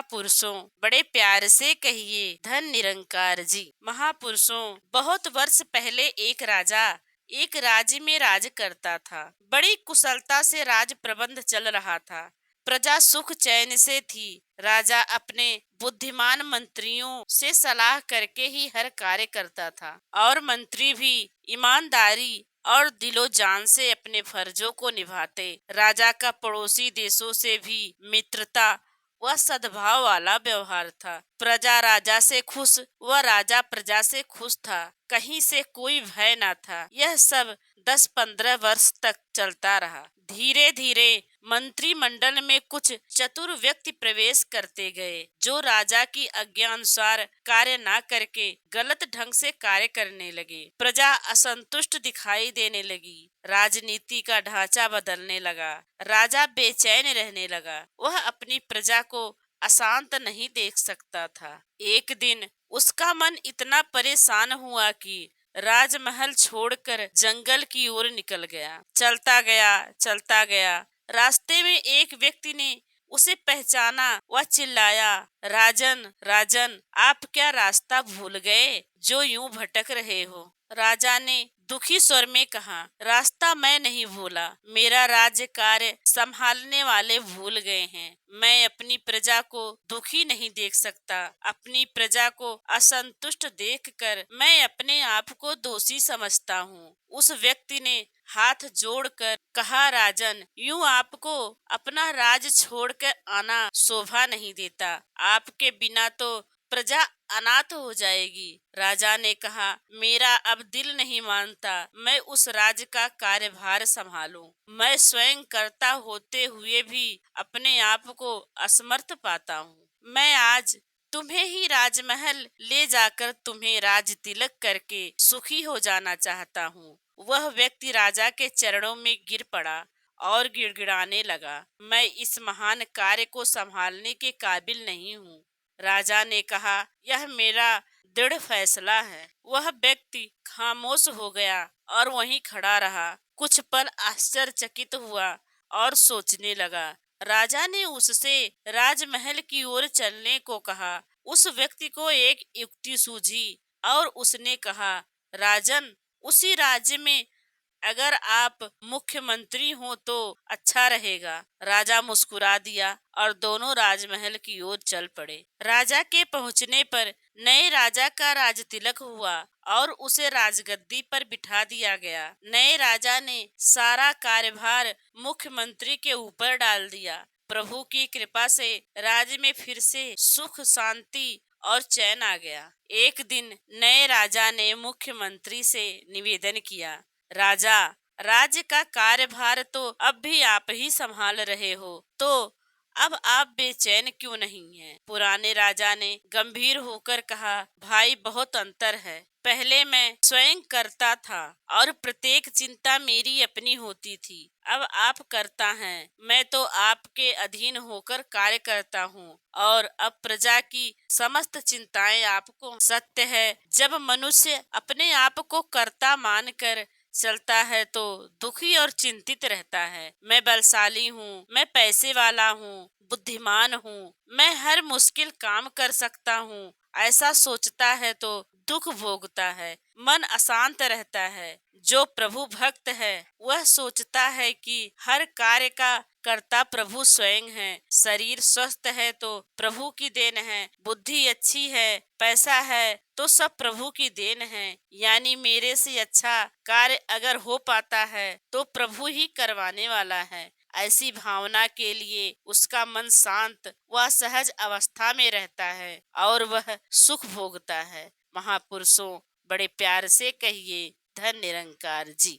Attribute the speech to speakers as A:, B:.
A: महापुरुषों बड़े प्यार से कहिए धन निरंकार जी। महापुरुषों, बहुत वर्ष पहले एक राजा एक राज्य में राज करता था। बड़ी कुशलता से राज प्रबंध चल रहा था। प्रजा सुख चैन से थी। राजा अपने बुद्धिमान मंत्रियों से सलाह करके ही हर कार्य करता था और मंत्री भी ईमानदारी और दिलो जान से अपने फर्जों को निभाते। राजा का पड़ोसी देशों से भी मित्रता व सद्भाव वाला व्यवहार था। प्रजा राजा से खुश व राजा प्रजा से खुश था। कहीं से कोई भय न था। यह सब 10-15 वर्ष तक चलता रहा। धीरे धीरे मंत्रिमंडल में कुछ चतुर व्यक्ति प्रवेश करते गए, जो राजा की आज्ञा अनुसार कार्य न करके गलत ढंग से कार्य करने लगे। प्रजा असंतुष्ट दिखाई देने लगी। राजनीति का ढांचा बदलने लगा। राजा बेचैन रहने लगा। वह अपनी प्रजा को अशांत नहीं देख सकता था। एक दिन उसका मन इतना परेशान हुआ कि राजमहल छोड़कर जंगल की ओर निकल गया। चलता गया। रास्ते में एक व्यक्ति ने उसे पहचाना। वह चिल्लाया, राजन राजन, आप क्या रास्ता भूल गए जो यूं भटक रहे हो? राजा ने दुखी स्वर में कहा, रास्ता मैं नहीं भूला, मेरा राज्य कार्य संभालने वाले भूल गए हैं। मैं अपनी प्रजा को दुखी नहीं देख सकता। अपनी प्रजा को असंतुष्ट देखकर मैं अपने आप को दोषी समझता हूँ। उस व्यक्ति ने हाथ जोड़कर कहा, राजन, यूं आपको अपना राज छोड़कर आना शोभा नहीं देता। आपके बिना तो प्रजा अनाथ हो जाएगी। राजा ने कहा, मेरा अब दिल नहीं मानता मैं उस राज्य का कार्यभार संभालूं। मैं स्वयं कर्ता होते हुए भी अपने आप को असमर्थ पाता हूँ। मैं आज तुम्हें ही राजमहल ले जाकर तुम्हें राज तिलक करके सुखी हो जाना चाहता हूँ। वह व्यक्ति राजा के चरणों में गिर पड़ा और गिड़गिड़ाने लगा, मैं इस महान कार्य को संभालने के काबिल नहीं हूँ। राजा ने कहा, यह मेरा दृढ़ फैसला है। वह व्यक्ति खामोश हो गया और वहीं खड़ा रहा। कुछ पल आश्चर्यचकित हुआ और सोचने लगा। राजा ने उससे राजमहल की ओर चलने को कहा। उस व्यक्ति को एक युक्ति सूझी और उसने कहा, राजन, उसी राज्य में अगर आप मुख्यमंत्री हो तो अच्छा रहेगा। राजा मुस्कुरा दिया और दोनों राजमहल की ओर चल पड़े। राजा के पहुंचने पर नए राजा का राज तिलक हुआ और उसे राजगद्दी पर बिठा दिया गया। नए राजा ने सारा कार्यभार मुख्यमंत्री के ऊपर डाल दिया। प्रभु की कृपा से राज्य में फिर से सुख, शांति और चैन आ गया। एक दिन नए राजा ने मुख्यमंत्री से निवेदन किया, राजा, राज्य का कार्यभार तो अब भी आप ही संभाल रहे हो, तो अब आप बेचैन क्यों नहीं हैं? पुराने राजा ने गंभीर होकर कहा, भाई, बहुत अंतर है। पहले मैं स्वयं करता था और प्रत्येक चिंता मेरी अपनी होती थी। अब आप करता हैं, मैं तो आपके अधीन होकर कार्य करता हूँ और अब प्रजा की समस्त चिंताएं आपको। सत्य है, जब मनुष्य अपने आप को कर्ता मानकर चलता है तो दुखी और चिंतित रहता है। मैं बलशाली हूँ, मैं पैसे वाला हूँ, बुद्धिमान हूँ, मैं हर मुश्किल काम कर सकता हूँ, ऐसा सोचता है तो दुख भोगता है, मन अशांत रहता है। जो प्रभु भक्त है वह सोचता है कि हर कार्य का कर्ता प्रभु स्वयं है। शरीर स्वस्थ है तो प्रभु की देन है, बुद्धि अच्छी है, पैसा है तो सब प्रभु की देन है। यानी मेरे से अच्छा कार्य अगर हो पाता है तो प्रभु ही करवाने वाला है। ऐसी भावना के लिए उसका मन शांत व सहज अवस्था में रहता है और वह सुख भोगता है। महापुरुषों, बड़े प्यार से कहिए धन निरंकार जी।